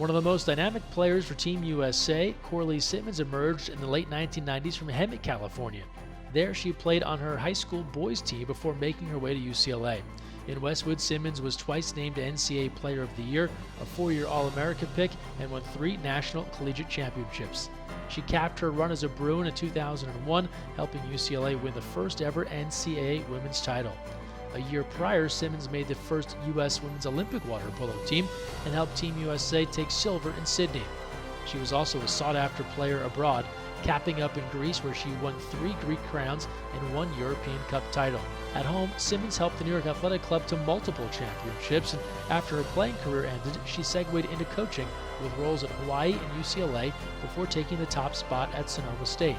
One of the most dynamic players for Team USA, Coralie Simmons emerged in the late 1990s from Hemet, California. There, she played on her high school boys team before making her way to UCLA. In Westwood, Simmons was twice named NCAA Player of the Year, a four-year All-American pick, and won 3 national collegiate championships. She capped her run as a Bruin in 2001, helping UCLA win the first ever NCAA women's title. A year prior, Simmons made the first U.S. women's Olympic water polo team and helped Team USA take silver in Sydney. She was also a sought-after player abroad, capping up in Greece where she won 3 Greek crowns and 1 European Cup title. At home, Simmons helped the New York Athletic Club to multiple championships, and after her playing career ended, she segued into coaching with roles at Hawaii and UCLA before taking the top spot at Sonoma State.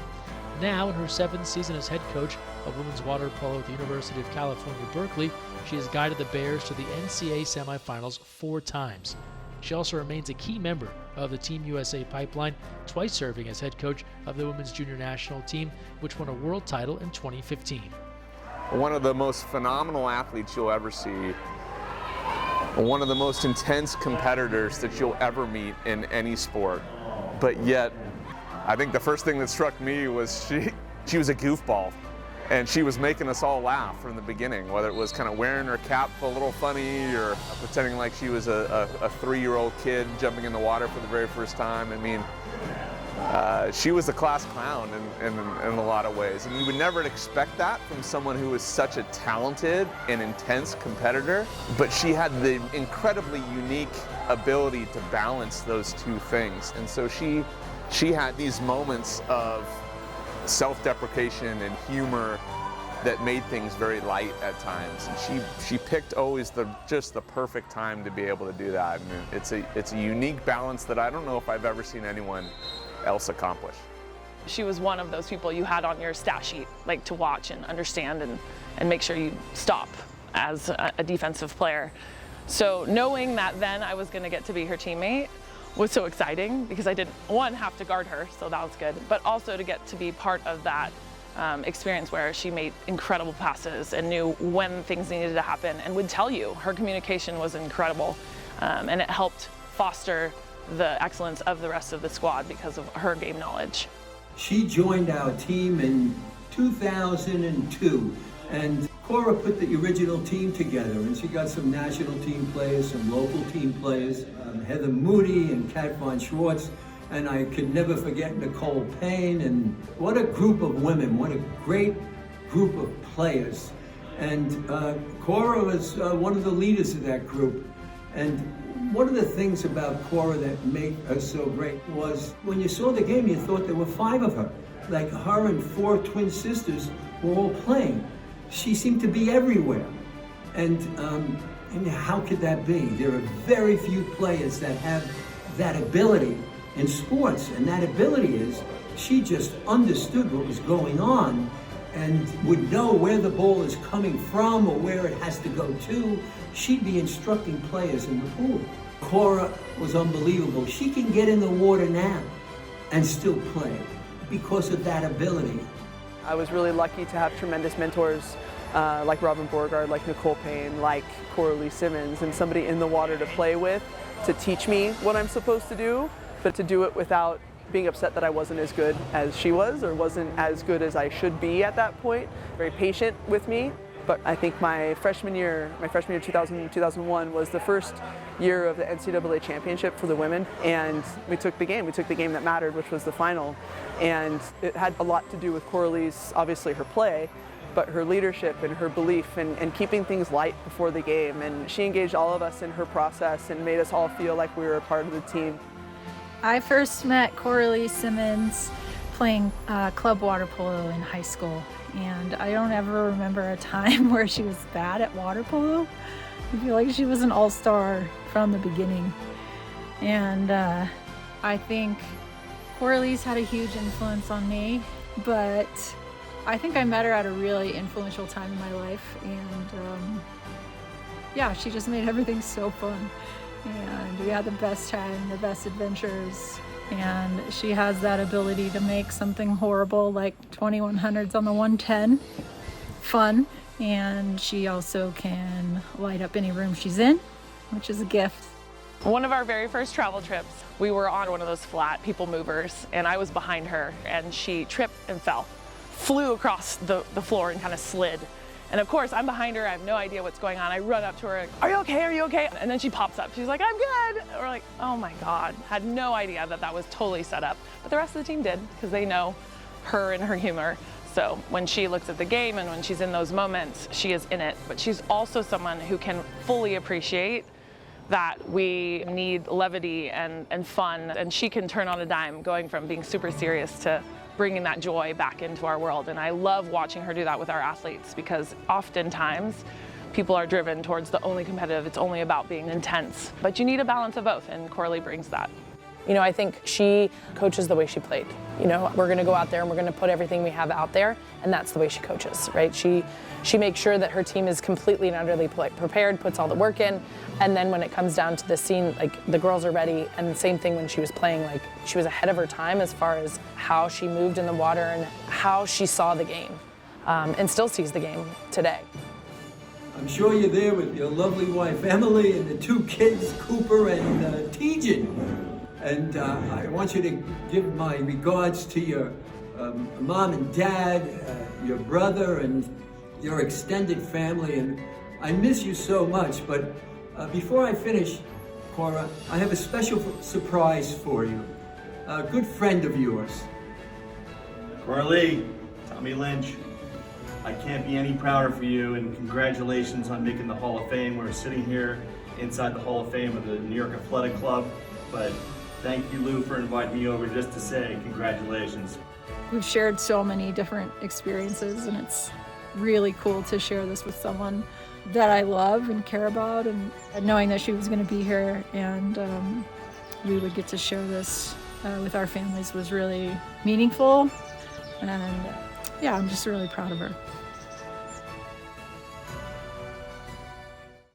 Now, in her 7th season as head coach of women's water polo at the University of California, Berkeley, she has guided the Bears to the NCAA semifinals 4 times. She also remains a key member of the Team USA pipeline, twice serving as head coach of the women's junior national team, which won a world title in 2015. One of the most phenomenal athletes you'll ever see, one of the most intense competitors that you'll ever meet in any sport, but yet I think the first thing that struck me was she was a goofball, and she was making us all laugh from the beginning, whether it was kind of wearing her cap a little funny or pretending like she was a 3-year-old kid jumping in the water for the very first time. I mean, she was a class clown in a lot of ways, and you would never expect that from someone who was such a talented and intense competitor, but she had the incredibly unique ability to balance those two things. And so she had these moments of self-deprecation and humor that made things very light at times. And she picked always just the perfect time to be able to do that. And it's a unique balance that I don't know if I've ever seen anyone else accomplish. She was one of those people you had on your stat sheet, like to watch and understand and make sure you stop as a defensive player. So knowing that then I was going to get to be her teammate was so exciting because I didn't, one, have to guard her, so that was good, but also to get to be part of that experience where she made incredible passes and knew when things needed to happen and would tell you. Her communication was incredible, and it helped foster the excellence of the rest of the squad because of her game knowledge. She joined our team in 2002, and Cora put the original team together, and she got some national team players, some local team players, Heather Moody and Kat Von Schwartz, and I could never forget Nicole Payne. And what a group of women, what a great group of players. And Cora was one of the leaders of that group. And one of the things about Cora that made her so great was when you saw the game, you thought there were 5 of her. Like her and 4 twin sisters were all playing. She seemed to be everywhere. And how could that be? There are very few players that have that ability in sports, and that ability is she just understood what was going on and would know where the ball is coming from or where it has to go to. She'd be instructing players in the pool. Cora was unbelievable. She can get in the water now and still play because of that ability. I was really lucky to have tremendous mentors like Robin Borgard, like Nicole Payne, like Coralie Simmons, and somebody in the water to play with, to teach me what I'm supposed to do, but to do it without being upset that I wasn't as good as she was or wasn't as good as I should be at that point. Very patient with me. But I think my freshman year 2001 was the first year of the NCAA championship for the women, and we took the game that mattered, which was the final. And it had a lot to do with Coralie's, obviously her play, but her leadership and her belief and keeping things light before the game. And she engaged all of us in her process and made us all feel like we were a part of the team. I first met Coralie Simmons playing club water polo in high school, and I don't ever remember a time where she was bad at water polo. I feel like she was an all-star from the beginning. And I think Coralie's had a huge influence on me, but I think I met her at a really influential time in my life, and yeah, she just made everything so fun. And we had the best time, the best adventures, and she has that ability to make something horrible like 2100s on the 110 fun, and she also can light up any room she's in, which is a gift. One of our very first travel trips, we were on one of those flat people movers, and I was behind her, and she tripped and flew across the floor and kind of slid. And of course, I'm behind her, I have no idea what's going on. I run up to her, are you okay, are you okay? And then she pops up, she's like, I'm good. We're like, oh my God. Had no idea that that was totally set up. But the rest of the team did, because they know her and her humor. So when she looks at the game and when she's in those moments, she is in it. But she's also someone who can fully appreciate that we need levity and fun, and she can turn on a dime, going from being super serious to bringing that joy back into our world. And I love watching her do that with our athletes, because oftentimes people are driven towards the only competitive, it's only about being intense. But you need a balance of both, and Coralie brings that. You know, I think she coaches the way she played. You know, we're gonna go out there and we're gonna put everything we have out there, and that's the way she coaches, right? She makes sure that her team is completely and utterly prepared, puts all the work in, and then when it comes down to the scene, like, the girls are ready. And the same thing when she was playing, like, she was ahead of her time as far as how she moved in the water and how she saw the game, and still sees the game today. I'm sure you're there with your lovely wife Emily and the two kids, Cooper and Tejan. And I want you to give my regards to your mom and dad, your brother, and your extended family. And I miss you so much. But before I finish, Cora, I have a special surprise for you. A good friend of yours. Coralie, Tommy Lynch, I can't be any prouder for you, and congratulations on making the Hall of Fame. We're sitting here inside the Hall of Fame of the New York Athletic Club, but thank you, Lou, for inviting me over just to say congratulations. We've shared so many different experiences, and it's really cool to share this with someone that I love and care about, and knowing that she was going to be here and we would get to share this with our families was really meaningful. And yeah, I'm just really proud of her.